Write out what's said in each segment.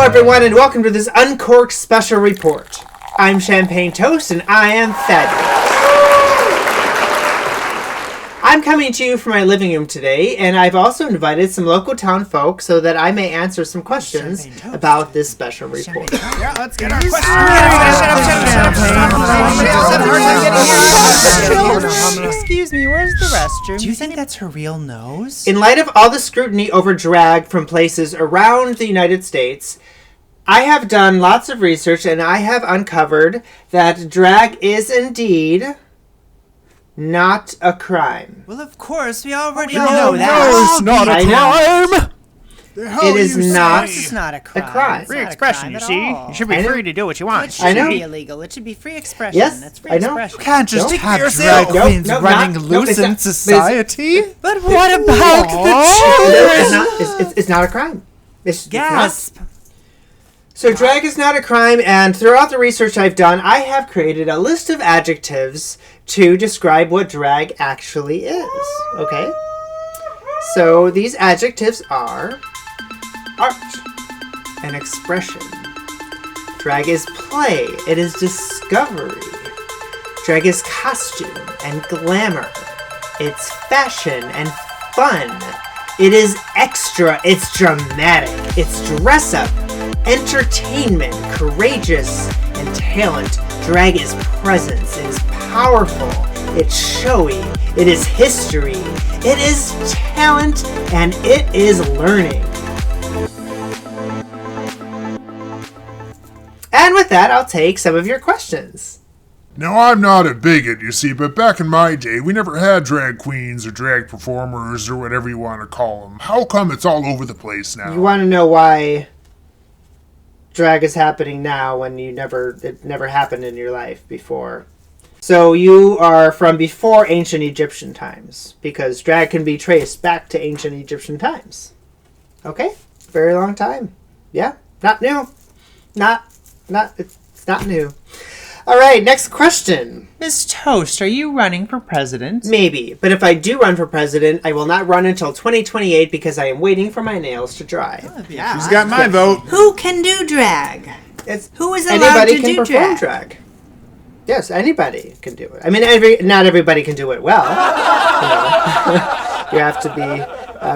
everyone, and welcome to this Uncorked Special Report. I'm Champagne Toast, and I am Thaddeus. I'm coming to you from my living room today, and I've also invited some local town folk so that I may answer some questions about this special report. Yeah, let's get our questions. Excuse me, where's the restroom? Do you think that's her real nose? In light of all the scrutiny over drag from places around the United States, I have done lots of research, and I have uncovered that drag is indeed not a crime. Well, of course, we already know that. No, it's not a crime. It is not. It's not a crime. A crime. It's Free not a expression, crime you at see? all. You should be free to do what you Well, it want. shouldn't be illegal. It should be free expression. Yes, That's free I know. expression. You can't just Don't have yourself. drag queens No, running not- loose it's in not- society. But what about It's not a crime. It's not. gasp? So drag is not a crime, and throughout the research I've done, I have created a list of adjectives to describe what drag actually is. Okay? So these adjectives are art and expression. Drag is play. It is discovery. Drag is costume and glamour. It's fashion and fun. It is extra. It's dramatic. It's dress up. Entertainment, courageous, and talent. Drag is presence. It is powerful. It's showy. It is history. It is talent, and it is learning. And with that, I'll take some of your questions. Now, I'm not a bigot, you see, but back in my day, we never had drag queens or drag performers or whatever you want to call them. How come it's all over the place now? You want to know why drag is happening now when it never happened in your life before? So you are from before ancient Egyptian times, because drag can be traced back to ancient Egyptian times. Okay? Very long time. Yeah? Not new. It's not new. All right, next question. Miss Toast, are you running for president? Maybe, but if I do run for president, I will not run until 2028 because I am waiting for my nails to dry. She's got my vote. Who can do drag? Who is allowed Anybody to can do perform drag. Yes, anybody can do it. I mean, not everybody can do it well. You have to be,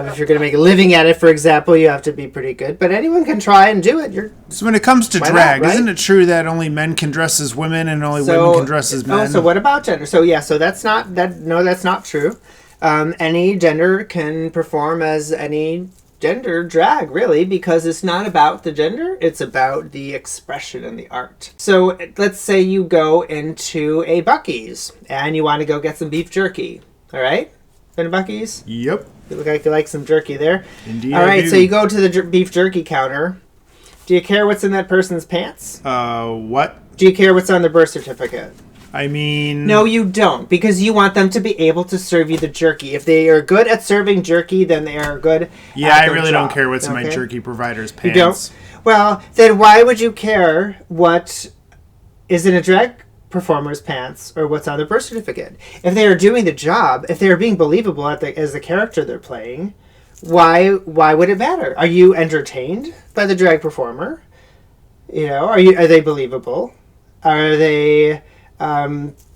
if you're going to make a living at it, for example, you have to be pretty good. But anyone can try and do it. So when it comes to Why drag, not, right? isn't it true that only men can dress as women and only women can dress as men? Oh, so what about gender? So that's not that. No, that's not true. Any gender can perform as any gender drag, really, because it's not about the gender, it's about the expression and the art. So let's say you go into a Buc-ee's and you want to go get some beef jerky. All right? Been to Buc-ee's? Yep. You look like you like some jerky there. Indeed. All right, I do. so you go to the beef jerky counter. Do you care what's in that person's pants? What? Do you care what's on their birth certificate? I mean... No, you don't, because you want them to be able to serve you the jerky. If they are good at serving jerky, then they are good Yeah, at I their really job, don't care what's in my okay? jerky provider's You pants. don't? Well, then why would you care what is in a drag performer's pants or what's on their birth certificate? If they are doing the job, if they are being believable as the character they're playing, why would it matter? Are you entertained by the drag performer? You know, are they believable? Are they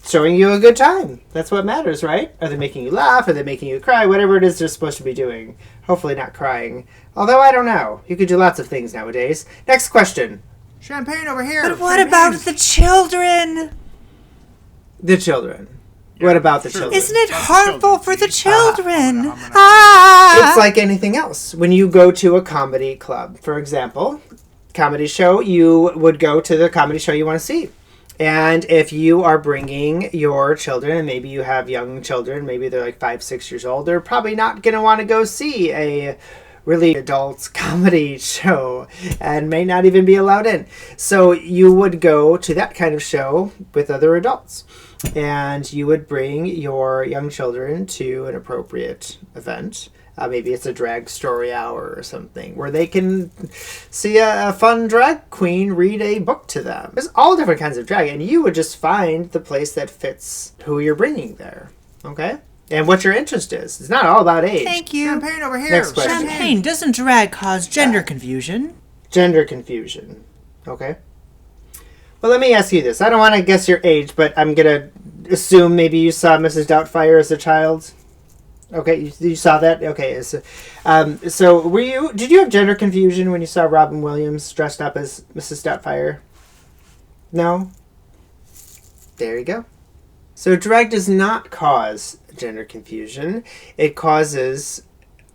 showing you a good time? That's what matters, right? Are they making you laugh? Are they making you cry? Whatever it is they're supposed to be doing. Hopefully not crying. Although I don't know. You could do lots of things nowadays. Next question. Champagne over here. But what about the children? The children. What about the children? Isn't it harmful for the children? It's like anything else. When you go to a comedy club, for example, comedy show, you would go to the comedy show you want to see. And if you are bringing your children, and maybe you have young children, maybe they're like 5, 6 years old, they're probably not going to want to go see a really adult comedy show and may not even be allowed in. So you would go to that kind of show with other adults. And you would bring your young children to an appropriate event. Maybe it's a drag story hour or something where they can see a fun drag queen read a book to them. There's all different kinds of drag, and you would just find the place that fits who you're bringing there. Okay? And what your interest is. It's not all about age. Thank you. Champagne over here. Next question. Champagne, doesn't drag cause gender confusion? gender confusion. Okay? Well, let me ask you this. I don't want to guess your age, but I'm going to assume maybe you saw Mrs. Doubtfire as a child. Okay, you saw that? Okay, so did you have gender confusion when you saw Robin Williams dressed up as Mrs. Doubtfire? No? There you go. So drag does not cause gender confusion. It causes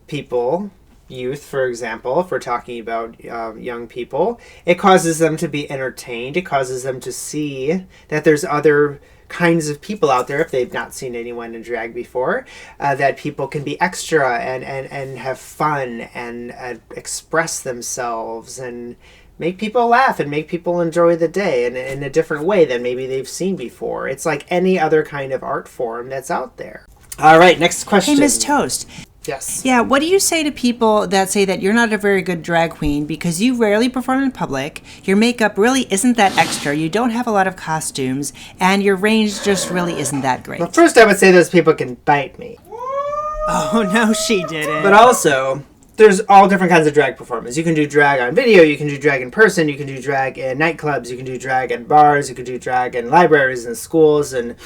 people, youth, for example, if we're talking about young people, it causes them to be entertained. It causes them to see that there's other kinds of people out there, if they've not seen anyone in drag before, that people can be extra and have fun and express themselves and make people laugh and make people enjoy the day in a different way than maybe they've seen before. It's like any other kind of art form that's out there. All right, next question. Hey, Miss Toast. Yes. Yeah, what do you say to people that say that you're not a very good drag queen because you rarely perform in public, your makeup really isn't that extra, you don't have a lot of costumes, and your range just really isn't that great? Well, first I would say those people can bite me. Oh, no, she didn't. But also, there's all different kinds of drag performance. You can do drag on video, you can do drag in person, you can do drag in nightclubs, you can do drag in bars, you can do drag in libraries and schools and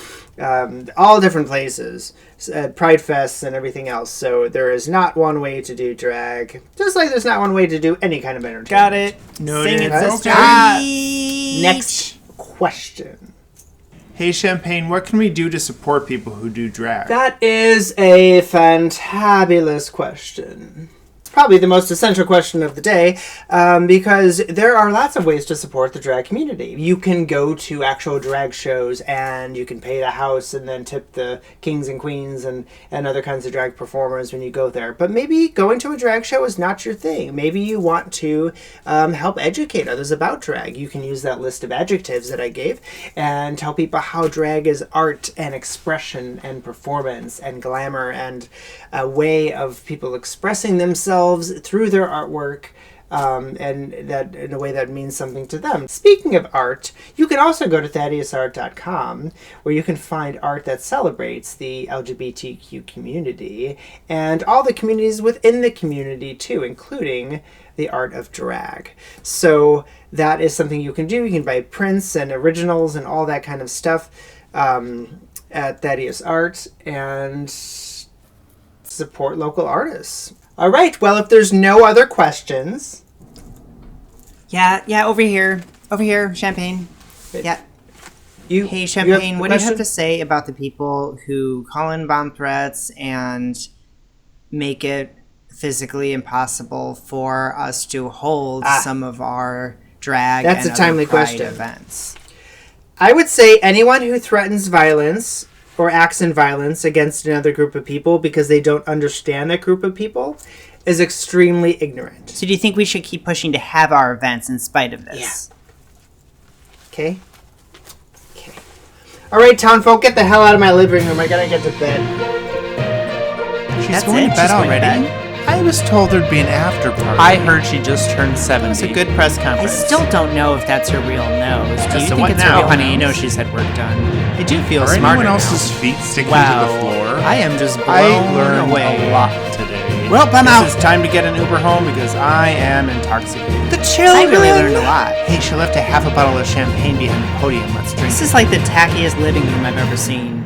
all different places, Pride Fests and everything else. So there is not one way to do drag, just like there's not one way to do any kind of entertainment. Got it. No, Sing it, sister. Next question. Hey, Champagne, what can we do to support people who do drag? That is a fantabulous question. Probably the most essential question of the day, because there are lots of ways to support the drag community. You can go to actual drag shows and you can pay the house and then tip the kings and queens and other kinds of drag performers when you go there. But maybe going to a drag show is not your thing. Maybe you want to help educate others about drag. You can use that list of adjectives that I gave and tell people how drag is art and expression and performance and glamour and a way of people expressing themselves through their artwork, and that in a way that means something to them. Speaking of art, you can also go to ThaddeusArt.com, where you can find art that celebrates the LGBTQ community and all the communities within the community too, including the art of drag. So that is something you can do. You can buy prints and originals and all that kind of stuff at Thaddeus Art and support local artists. All right, well, if there's no other questions... Yeah, over here, Champagne. Yeah. Hey, Champagne, what do you have to say about the people who call in bomb threats and make it physically impossible for us to hold some of our drag That's and a timely other pride question. events? I would say anyone who threatens violence or acts in violence against another group of people because they don't understand that group of people is extremely ignorant. So do you think we should keep pushing to have our events in spite of this? Yeah. Okay. All right, townfolk, get the hell out of my living room. I gotta get to bed. She's going to bed already? I was told there'd be an after party. I heard she just turned 70. It's a good press conference. I still don't know if that's her real nose. Do you So think what it's now? her real honey, you know she's had work done. I do feel Are smarter anyone now. else's feet sticking Wow. to the floor? I am just blown I learned away. a lot today. Well, I'm out. It's time to get an Uber home because I am intoxicated. The children. I really learned a lot. Hey, she left a half a bottle of champagne behind the podium. Let's drink. This is like the tackiest living room I've ever seen.